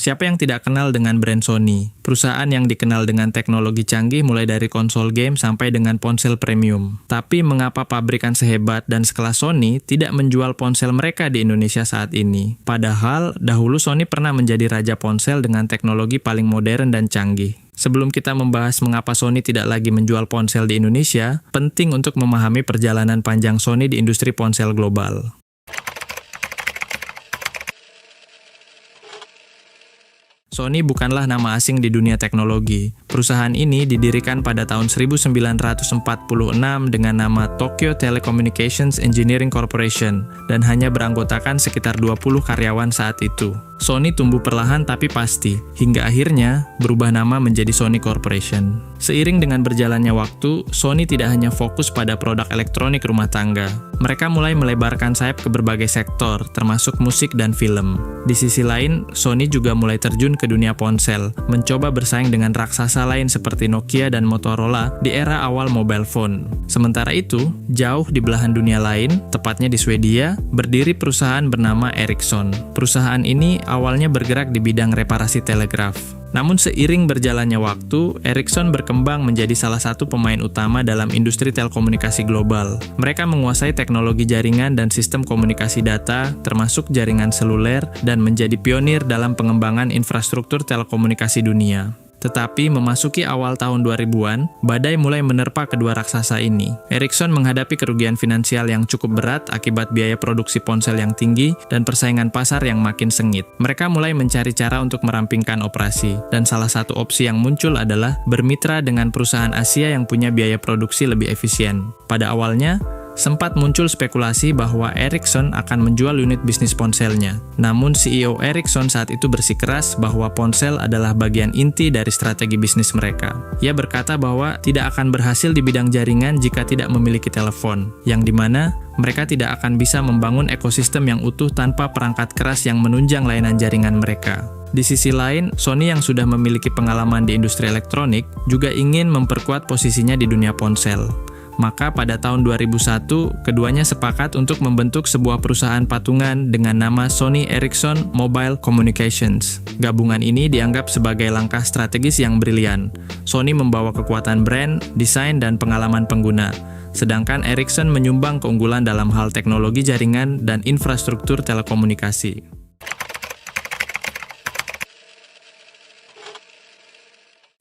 Siapa yang tidak kenal dengan brand Sony? Perusahaan yang dikenal dengan teknologi canggih mulai dari konsol game sampai dengan ponsel premium. Tapi mengapa pabrikan sehebat dan sekelas Sony tidak menjual ponsel mereka di Indonesia saat ini? Padahal, dahulu Sony pernah menjadi raja ponsel dengan teknologi paling modern dan canggih. Sebelum kita membahas mengapa Sony tidak lagi menjual ponsel di Indonesia, penting untuk memahami perjalanan panjang Sony di industri ponsel global. Sony bukanlah nama asing di dunia teknologi. Perusahaan ini didirikan pada tahun 1946 dengan nama Tokyo Telecommunications Engineering Corporation dan hanya beranggotakan sekitar 20 karyawan saat itu. Sony tumbuh perlahan tapi pasti, hingga akhirnya berubah nama menjadi Sony Corporation. Seiring dengan berjalannya waktu, Sony tidak hanya fokus pada produk elektronik rumah tangga. Mereka mulai melebarkan sayap ke berbagai sektor, termasuk musik dan film. Di sisi lain, Sony juga mulai terjun ke dunia ponsel, mencoba bersaing dengan raksasa lain seperti Nokia dan Motorola di era awal mobile phone. Sementara itu, jauh di belahan dunia lain, tepatnya di Swedia, berdiri perusahaan bernama Ericsson. Perusahaan ini awalnya bergerak di bidang reparasi telegraf. Namun seiring berjalannya waktu, Ericsson berkembang menjadi salah satu pemain utama dalam industri telekomunikasi global. Mereka menguasai teknologi jaringan dan sistem komunikasi data, termasuk jaringan seluler, dan menjadi pionir dalam pengembangan infrastruktur telekomunikasi dunia. Tetapi memasuki awal tahun 2000-an, badai mulai menerpa kedua raksasa ini. Ericsson menghadapi kerugian finansial yang cukup berat akibat biaya produksi ponsel yang tinggi dan persaingan pasar yang makin sengit. Mereka mulai mencari cara untuk merampingkan operasi, dan salah satu opsi yang muncul adalah bermitra dengan perusahaan Asia yang punya biaya produksi lebih efisien. Pada awalnya, sempat muncul spekulasi bahwa Ericsson akan menjual unit bisnis ponselnya. Namun CEO Ericsson saat itu bersikeras bahwa ponsel adalah bagian inti dari strategi bisnis mereka. Ia berkata bahwa tidak akan berhasil di bidang jaringan jika tidak memiliki telepon, yang dimana mereka tidak akan bisa membangun ekosistem yang utuh tanpa perangkat keras yang menunjang layanan jaringan mereka. Di sisi lain, Sony yang sudah memiliki pengalaman di industri elektronik juga ingin memperkuat posisinya di dunia ponsel. Maka pada tahun 2001, keduanya sepakat untuk membentuk sebuah perusahaan patungan dengan nama Sony Ericsson Mobile Communications. Gabungan ini dianggap sebagai langkah strategis yang brilian. Sony membawa kekuatan brand, desain, dan pengalaman pengguna, sedangkan Ericsson menyumbang keunggulan dalam hal teknologi jaringan dan infrastruktur telekomunikasi.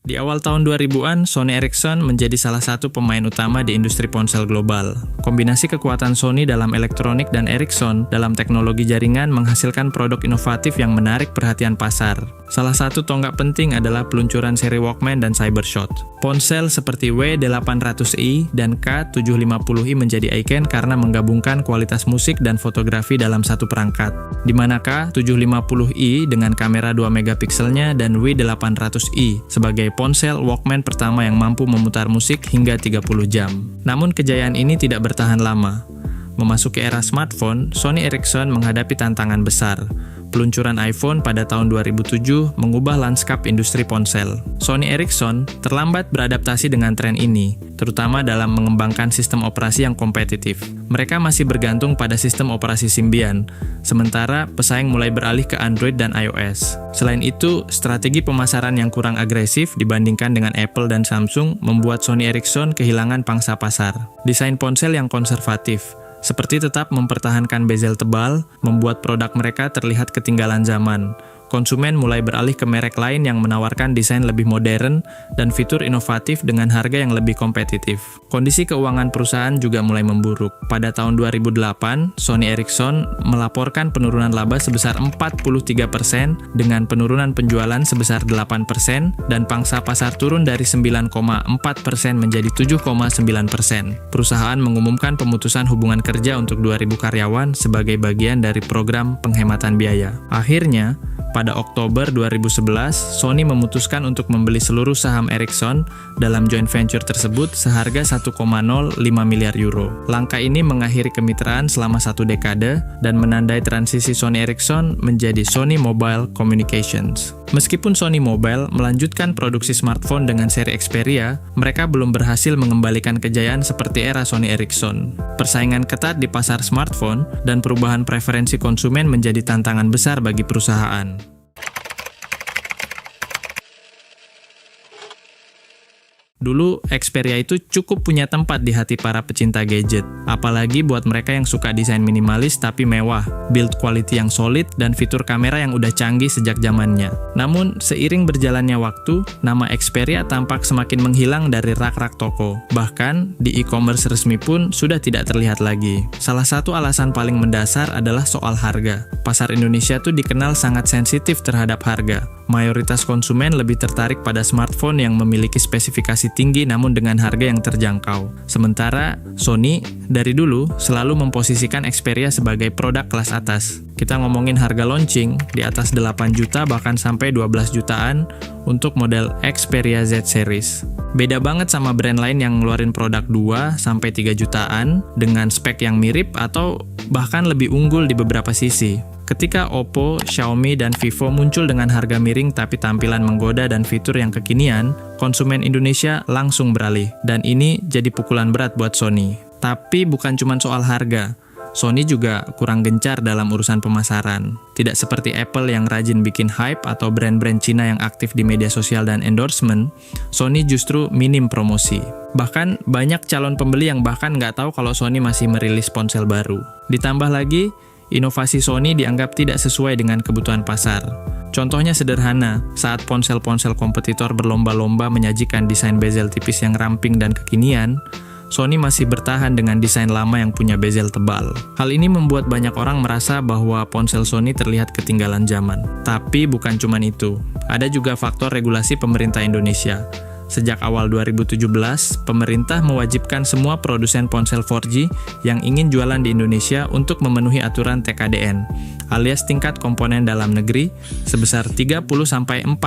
Di awal tahun 2000-an, Sony Ericsson menjadi salah satu pemain utama di industri ponsel global. Kombinasi kekuatan Sony dalam elektronik dan Ericsson dalam teknologi jaringan menghasilkan produk inovatif yang menarik perhatian pasar. Salah satu tonggak penting adalah peluncuran seri Walkman dan Cybershot. Ponsel seperti W800i dan K750i menjadi ikon karena menggabungkan kualitas musik dan fotografi dalam satu perangkat. Di mana K750i dengan kamera 2 megapikselnya dan W800i sebagai ponsel Walkman pertama yang mampu memutar musik hingga 30 jam. Namun kejayaan ini tidak bertahan lama. Memasuki era smartphone, Sony Ericsson menghadapi tantangan besar. Peluncuran iPhone pada tahun 2007 mengubah lanskap industri ponsel. Sony Ericsson terlambat beradaptasi dengan tren ini, terutama dalam mengembangkan sistem operasi yang kompetitif. Mereka masih bergantung pada sistem operasi Symbian, sementara pesaing mulai beralih ke Android dan iOS. Selain itu, strategi pemasaran yang kurang agresif dibandingkan dengan Apple dan Samsung membuat Sony Ericsson kehilangan pangsa pasar. Desain ponsel yang konservatif, seperti tetap mempertahankan bezel tebal, membuat produk mereka terlihat ketinggalan zaman. Konsumen mulai beralih ke merek lain yang menawarkan desain lebih modern dan fitur inovatif dengan harga yang lebih kompetitif. Kondisi keuangan perusahaan juga mulai memburuk. Pada tahun 2008, Sony Ericsson melaporkan penurunan laba sebesar 43% dengan penurunan penjualan sebesar 8% dan pangsa pasar turun dari 9,4% menjadi 7,9%. Perusahaan mengumumkan pemutusan hubungan kerja untuk 2.000 karyawan sebagai bagian dari program penghematan biaya. Akhirnya, pada Oktober 2011, Sony memutuskan untuk membeli seluruh saham Ericsson dalam joint venture tersebut seharga 1,05 miliar euro. Langkah ini mengakhiri kemitraan selama 1 dekade dan menandai transisi Sony Ericsson menjadi Sony Mobile Communications. Meskipun Sony Mobile melanjutkan produksi smartphone dengan seri Xperia, mereka belum berhasil mengembalikan kejayaan seperti era Sony Ericsson. Persaingan ketat di pasar smartphone dan perubahan preferensi konsumen menjadi tantangan besar bagi perusahaan. Dulu, Xperia itu cukup punya tempat di hati para pecinta gadget. Apalagi buat mereka yang suka desain minimalis tapi mewah, build quality yang solid, dan fitur kamera yang udah canggih sejak zamannya. Namun, seiring berjalannya waktu, nama Xperia tampak semakin menghilang dari rak-rak toko. Bahkan, di e-commerce resmi pun sudah tidak terlihat lagi. Salah satu alasan paling mendasar adalah soal harga. Pasar Indonesia tuh dikenal sangat sensitif terhadap harga. Mayoritas konsumen lebih tertarik pada smartphone yang memiliki spesifikasi tinggi namun dengan harga yang terjangkau. Sementara Sony dari dulu selalu memposisikan Xperia sebagai produk kelas atas. Kita ngomongin harga launching di atas 8 juta bahkan sampai 12 jutaan untuk model Xperia Z Series. Beda banget sama brand lain yang ngeluarin produk 2 sampai 3 jutaan dengan spek yang mirip atau bahkan lebih unggul di beberapa sisi. Ketika Oppo, Xiaomi, dan Vivo muncul dengan harga miring tapi tampilan menggoda dan fitur yang kekinian, konsumen Indonesia langsung beralih. Dan ini jadi pukulan berat buat Sony. Tapi bukan cuma soal harga. Sony juga kurang gencar dalam urusan pemasaran. Tidak seperti Apple yang rajin bikin hype atau brand-brand Cina yang aktif di media sosial dan endorsement, Sony justru minim promosi. Bahkan banyak calon pembeli yang bahkan nggak tahu kalau Sony masih merilis ponsel baru. Ditambah lagi, inovasi Sony dianggap tidak sesuai dengan kebutuhan pasar. Contohnya sederhana, saat ponsel-ponsel kompetitor berlomba-lomba menyajikan desain bezel tipis yang ramping dan kekinian, Sony masih bertahan dengan desain lama yang punya bezel tebal. Hal ini membuat banyak orang merasa bahwa ponsel Sony terlihat ketinggalan zaman. Tapi bukan cuma itu, ada juga faktor regulasi pemerintah Indonesia. Sejak awal 2017, pemerintah mewajibkan semua produsen ponsel 4G yang ingin jualan di Indonesia untuk memenuhi aturan TKDN, alias tingkat komponen dalam negeri, sebesar 30-40%.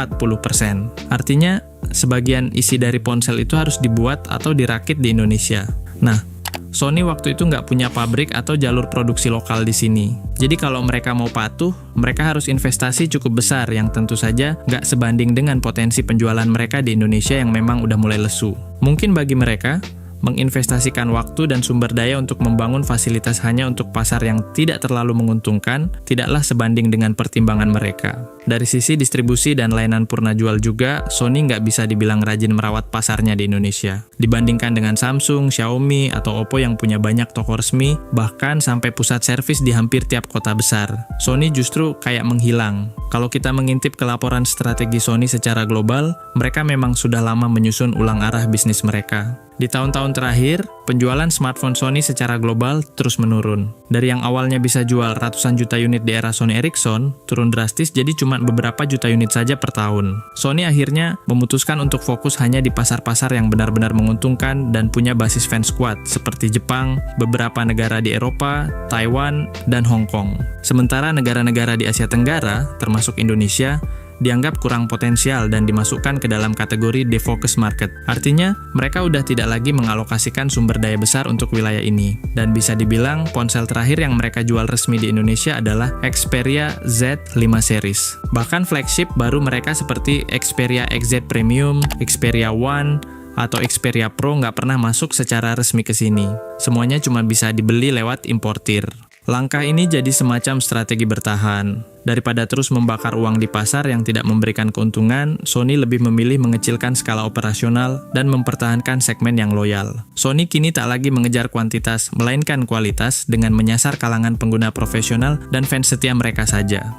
Artinya, sebagian isi dari ponsel itu harus dibuat atau dirakit di Indonesia. Nah, Sony waktu itu nggak punya pabrik atau jalur produksi lokal di sini. Jadi kalau mereka mau patuh, mereka harus investasi cukup besar yang tentu saja nggak sebanding dengan potensi penjualan mereka di Indonesia yang memang udah mulai lesu. Mungkin bagi mereka, menginvestasikan waktu dan sumber daya untuk membangun fasilitas hanya untuk pasar yang tidak terlalu menguntungkan, tidaklah sebanding dengan pertimbangan mereka. Dari sisi distribusi dan layanan purna jual juga, Sony nggak bisa dibilang rajin merawat pasarnya di Indonesia. Dibandingkan dengan Samsung, Xiaomi, atau Oppo yang punya banyak toko resmi, bahkan sampai pusat servis di hampir tiap kota besar, Sony justru kayak menghilang. Kalau kita mengintip ke laporan strategi Sony secara global, mereka memang sudah lama menyusun ulang arah bisnis mereka. Di tahun-tahun terakhir, penjualan smartphone Sony secara global terus menurun. Dari yang awalnya bisa jual ratusan juta unit di era Sony Ericsson, turun drastis jadi cuma beberapa juta unit saja per tahun. Sony akhirnya memutuskan untuk fokus hanya di pasar-pasar yang benar-benar menguntungkan dan punya basis fans kuat, seperti Jepang, beberapa negara di Eropa, Taiwan, dan Hong Kong. Sementara negara-negara di Asia Tenggara, termasuk Indonesia, dianggap kurang potensial dan dimasukkan ke dalam kategori defocus market. Artinya, mereka udah tidak lagi mengalokasikan sumber daya besar untuk wilayah ini. Dan bisa dibilang, ponsel terakhir yang mereka jual resmi di Indonesia adalah Xperia Z5 series. Bahkan flagship baru mereka seperti Xperia XZ Premium, Xperia One, atau Xperia Pro nggak pernah masuk secara resmi ke sini. Semuanya cuma bisa dibeli lewat importir. Langkah ini jadi semacam strategi bertahan. Daripada terus membakar uang di pasar yang tidak memberikan keuntungan, Sony lebih memilih mengecilkan skala operasional dan mempertahankan segmen yang loyal. Sony kini tak lagi mengejar kuantitas, melainkan kualitas dengan menyasar kalangan pengguna profesional dan fans setia mereka saja.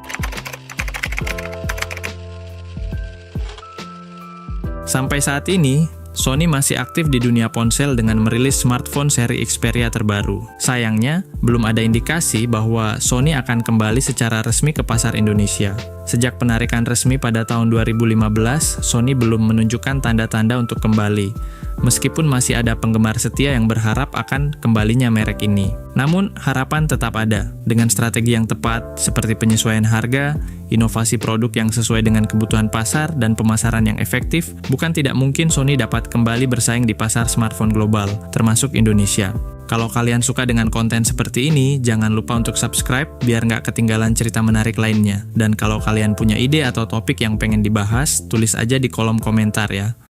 Sampai saat ini, Sony masih aktif di dunia ponsel dengan merilis smartphone seri Xperia terbaru. Sayangnya, belum ada indikasi bahwa Sony akan kembali secara resmi ke pasar Indonesia. Sejak penarikan resmi pada tahun 2015, Sony belum menunjukkan tanda-tanda untuk kembali, meskipun masih ada penggemar setia yang berharap akan kembalinya merek ini. Namun, harapan tetap ada. Dengan strategi yang tepat, seperti penyesuaian harga, inovasi produk yang sesuai dengan kebutuhan pasar, dan pemasaran yang efektif, bukan tidak mungkin Sony dapat kembali bersaing di pasar smartphone global, termasuk Indonesia. Kalau kalian suka dengan konten seperti ini, jangan lupa untuk subscribe biar nggak ketinggalan cerita menarik lainnya. Dan kalau kalian punya ide atau topik yang pengen dibahas, tulis aja di kolom komentar ya.